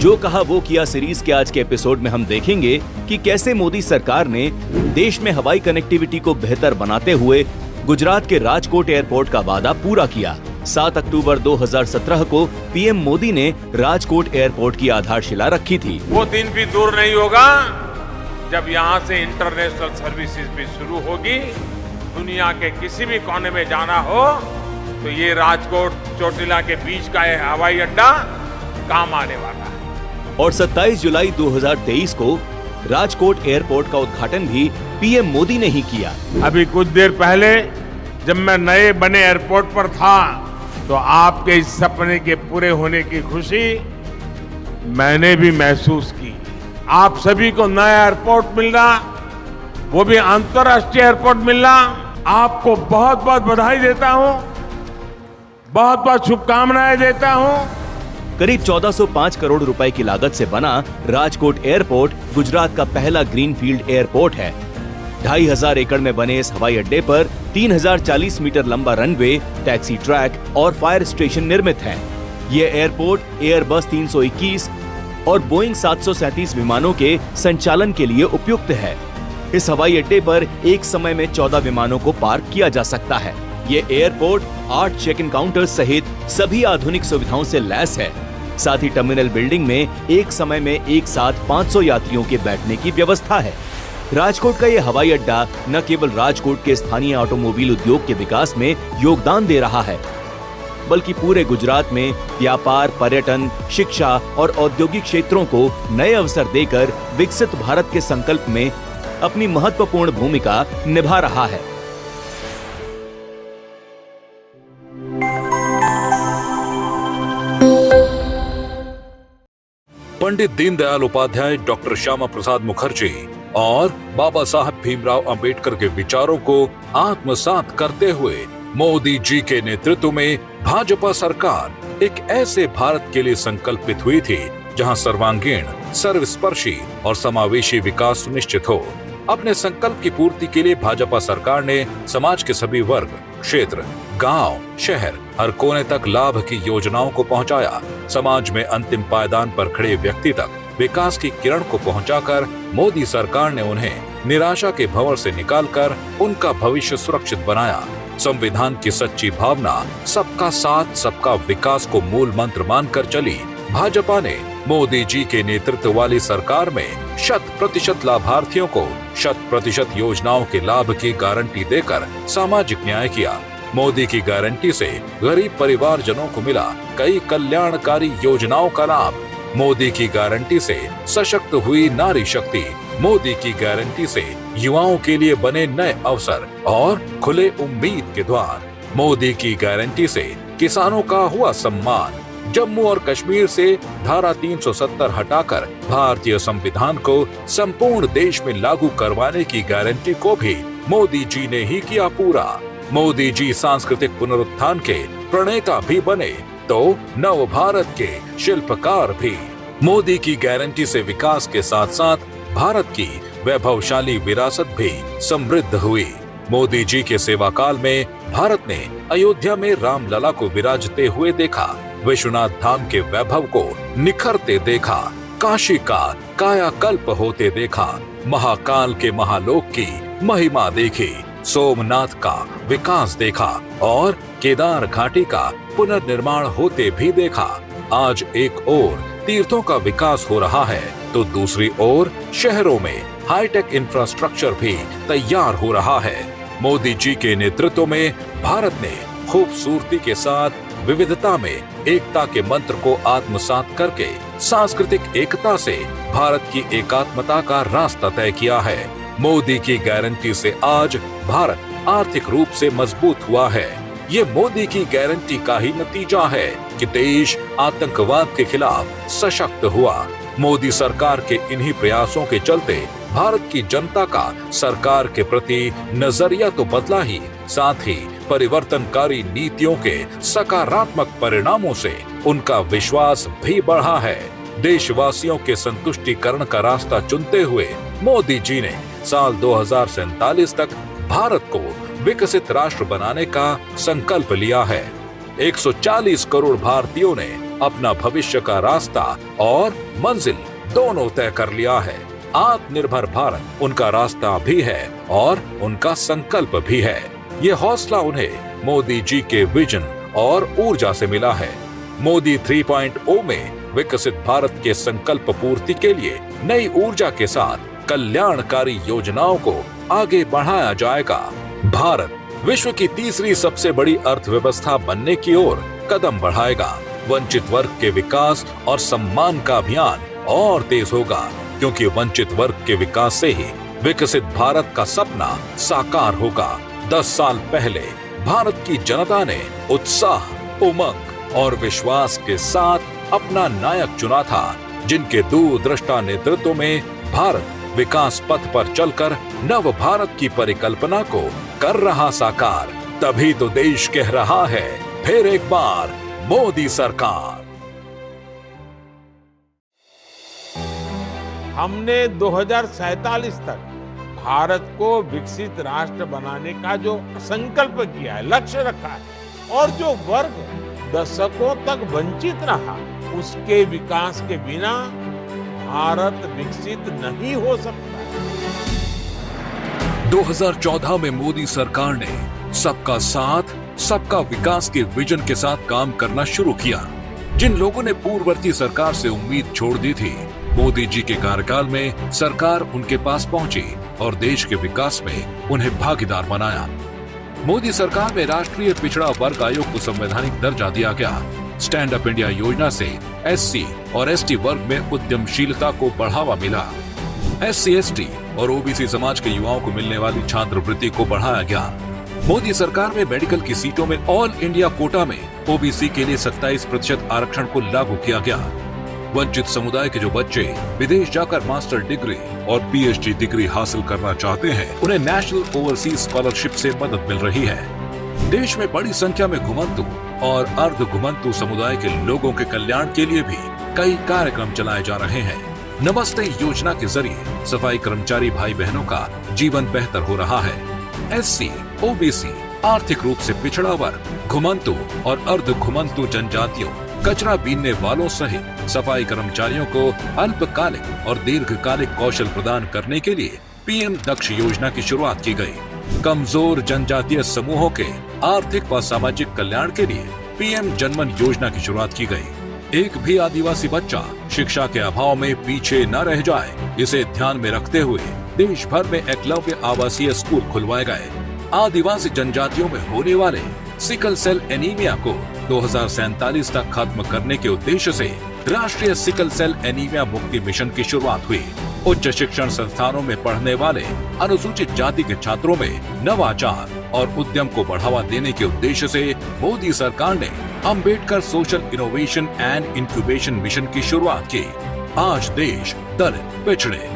जो कहा वो किया सीरीज के आज के एपिसोड में हम देखेंगे कि कैसे मोदी सरकार ने देश में हवाई कनेक्टिविटी को बेहतर बनाते हुए गुजरात के राजकोट एयरपोर्ट का वादा पूरा किया। 7 अक्टूबर 2017 को पीएम मोदी ने राजकोट एयरपोर्ट की आधारशिला रखी थी। वो दिन भी दूर नहीं होगा जब यहाँ से इंटरनेशनल सर्विसेज भी शुरू होगी। दुनिया के किसी भी कोने में जाना हो तो ये राजकोट चोटिला के बीच का ये हवाई अड्डा काम आने वाला है। और 27 जुलाई 2023 को राजकोट एयरपोर्ट का उद्घाटन भी पीएम मोदी ने ही किया। अभी कुछ देर पहले जब मैं नए बने एयरपोर्ट पर था तो आपके इस सपने के पूरे होने की खुशी मैंने भी महसूस की। आप सभी को नया एयरपोर्ट मिलना, वो भी अंतर्राष्ट्रीय एयरपोर्ट मिलना, आपको बहुत बहुत बधाई देता हूं, बहुत बहुत शुभकामनाएं देता हूं। करीब 1405 करोड़ रुपए की लागत से बना राजकोट एयरपोर्ट गुजरात का पहला ग्रीनफील्ड एयरपोर्ट है। 2500 एकड़ में बने इस हवाई अड्डे पर 3040 मीटर लंबा रनवे, टैक्सी ट्रैक और फायर स्टेशन निर्मित है। ये एयरपोर्ट एयरबस 321 और बोइंग 737 विमानों के संचालन के लिए उपयुक्त है। इस हवाई अड्डे पर एक समय में 14 विमानों को पार्क किया जा सकता है। ये एयरपोर्ट 8 चेक इन काउंटर सहित सभी आधुनिक सुविधाओं से लैस है। साथ ही टर्मिनल बिल्डिंग में एक समय में एक साथ 500 यात्रियों के बैठने की व्यवस्था है। राजकोट का ये हवाई अड्डा न केवल राजकोट के स्थानीय ऑटोमोबाइल उद्योग के विकास में योगदान दे रहा है, बल्कि पूरे गुजरात में व्यापार, पर्यटन, शिक्षा और औद्योगिक क्षेत्रों को नए अवसर देकर विकसित भारत के संकल्प में अपनी महत्वपूर्ण भूमिका निभा रहा है। पंडित दीनदयाल उपाध्याय, डॉक्टर श्यामा प्रसाद मुखर्जी और बाबा साहब भीमराव अंबेडकर के विचारों को आत्मसात करते हुए मोदी जी के नेतृत्व में भाजपा सरकार एक ऐसे भारत के लिए संकल्पित हुई थी जहां सर्वांगीण, सर्वस्पर्शी और समावेशी विकास सुनिश्चित हो। अपने संकल्प की पूर्ति के लिए भाजपा सरकार ने समाज के सभी वर्ग, क्षेत्र, गांव, शहर, हर कोने तक लाभ की योजनाओं को पहुंचाया। समाज में अंतिम पायदान पर खड़े व्यक्ति तक विकास की किरण को पहुंचाकर मोदी सरकार ने उन्हें निराशा के भंवर से निकालकर उनका भविष्य सुरक्षित बनाया। संविधान की सच्ची भावना सबका साथ, सबका विकास को मूल मंत्र मानकर चली भाजपा ने मोदी जी के नेतृत्व वाली सरकार में 100% लाभार्थियों को 100% योजनाओं के लाभ की गारंटी देकर सामाजिक न्याय किया। मोदी की गारंटी से गरीब परिवारजनों को मिला कई कल्याणकारी योजनाओं का लाभ। मोदी की गारंटी से सशक्त हुई नारी शक्ति। मोदी की गारंटी से युवाओं के लिए बने नए अवसर और खुले उम्मीद के द्वार। मोदी की गारंटी से किसानों का हुआ सम्मान। जम्मू और कश्मीर से धारा 370 हटाकर भारतीय संविधान को संपूर्ण देश में लागू करवाने की गारंटी को भी मोदी जी ने ही किया पूरा। मोदी जी सांस्कृतिक पुनरुत्थान के प्रणेता भी बने तो नव भारत के शिल्पकार भी। मोदी की गारंटी से विकास के साथ साथ भारत की वैभवशाली विरासत भी समृद्ध हुई। मोदी जी के सेवा काल में भारत ने अयोध्या में रामलला को विराजते हुए देखा, विश्वनाथ धाम के वैभव को निखरते देखा, काशी का कायाकल्प होते देखा, महाकाल के महालोक की महिमा देखी, सोमनाथ का विकास देखा और केदार घाटी का पुनर्निर्माण होते भी देखा। आज एक ओर तीर्थों का विकास हो रहा है तो दूसरी ओर शहरों में हाईटेक इंफ्रास्ट्रक्चर भी तैयार हो रहा है। मोदी जी के नेतृत्व में भारत ने खूबसूरती के साथ विविधता में एकता के मंत्र को आत्मसात करके सांस्कृतिक एकता से भारत की एकात्मता का रास्ता तय किया है। मोदी की गारंटी से आज भारत आर्थिक रूप से मजबूत हुआ है। ये मोदी की गारंटी का ही नतीजा है कि देश आतंकवाद के खिलाफ सशक्त हुआ। मोदी सरकार के इन्हीं प्रयासों के चलते भारत की जनता का सरकार के प्रति नजरिया तो बदला ही, साथ ही परिवर्तनकारी नीतियों के सकारात्मक परिणामों से उनका विश्वास भी बढ़ा है। देशवासियों के संतुष्टिकरण का रास्ता चुनते हुए मोदी जी ने साल 2047 तक भारत को विकसित राष्ट्र बनाने का संकल्प लिया है। 140 करोड़ भारतीयों ने अपना भविष्य का रास्ता और मंजिल दोनों तय कर लिया है। आत्मनिर्भर भारत उनका रास्ता भी है और उनका संकल्प भी है। ये हौसला उन्हें मोदी जी के विजन और ऊर्जा से मिला है। मोदी 3.0 में विकसित भारत के संकल्प पूर्ति के लिए नई ऊर्जा के साथ कल्याणकारी योजनाओं को आगे बढ़ाया जाएगा। भारत विश्व की तीसरी सबसे बड़ी अर्थव्यवस्था बनने की ओर कदम बढ़ाएगा। वंचित वर्ग के विकास और सम्मान का अभियान और तेज होगा, क्योंकि वंचित वर्ग के विकास से ही विकसित भारत का सपना साकार होगा। 10 साल पहले भारत की जनता ने उत्साह, उमंग और विश्वास के साथ अपना नायक चुना था, जिनके दूरदृष्टा नेतृत्व में भारत विकास पथ पर चलकर नव भारत की परिकल्पना को कर रहा साकार। तभी तो देश कह रहा है फिर एक बार मोदी सरकार। हमने 2047 तक भारत को विकसित राष्ट्र बनाने का जो संकल्प किया है, लक्ष्य रखा है, और जो वर्ग दशकों तक वंचित रहा, उसके विकास के बिना भारत विकसित नहीं हो सकता। 2014 में मोदी सरकार ने सबका साथ सबका विकास के विजन के साथ काम करना शुरू किया। जिन लोगों ने पूर्ववर्ती सरकार से उम्मीद छोड़ दी थी, मोदी जी के कार्यकाल में सरकार उनके पास पहुंची और देश के विकास में उन्हें भागीदार बनाया। मोदी सरकार में राष्ट्रीय पिछड़ा वर्ग आयोग को संवैधानिक दर्जा दिया गया। स्टैंड अप इंडिया योजना से SC और ST वर्ग में उद्यमशीलता को बढ़ावा मिला। SC, ST और OBC समाज के युवाओं को मिलने वाली छात्रवृत्ति को बढ़ाया गया। मोदी सरकार में मेडिकल की सीटों में ऑल इंडिया कोटा में OBC के लिए 27% आरक्षण को लागू किया गया। वंचित समुदाय के जो बच्चे विदेश जाकर मास्टर डिग्री और PhD डिग्री हासिल करना चाहते हैं, उन्हें नेशनल ओवरसीज स्कॉलरशिप से मदद मिल रही है। देश में बड़ी संख्या में घुमंतु और अर्ध घुमंतु समुदाय के लोगों के कल्याण के लिए भी कई कार्यक्रम चलाए जा रहे हैं। नमस्ते योजना के जरिए सफाई कर्मचारी भाई बहनों का जीवन बेहतर हो रहा है। SC, OBC, आर्थिक रूप से पिछड़ा वर्ग, घुमंतु और अर्ध घुमंतु जनजातियों, कचरा बीनने वालों सहित सफाई कर्मचारियों को अल्पकालिक और दीर्घकालिक कौशल प्रदान करने के लिए PM दक्ष योजना की शुरुआत की गई। कमजोर जनजातीय समूहों के आर्थिक व सामाजिक कल्याण के लिए PM जनमन योजना की शुरुआत की गई। एक भी आदिवासी बच्चा शिक्षा के अभाव में पीछे न रह जाए, इसे ध्यान में रखते हुए देश भर में एकलव्य आवासीय स्कूल खुलवाए गए। आदिवासी जनजातियों में होने वाले सिकल सेल एनीमिया को 2047 तक खत्म करने के उद्देश्य से राष्ट्रीय सिकल सेल एनीमिया मुक्ति मिशन की शुरुआत हुई। उच्च शिक्षण संस्थानों में पढ़ने वाले अनुसूचित जाति के छात्रों में नवाचार और उद्यम को बढ़ावा देने के उद्देश्य से मोदी सरकार ने Ambedkar social innovation and incubation mission की शुरुआत की। आज देश दलित, पिछड़े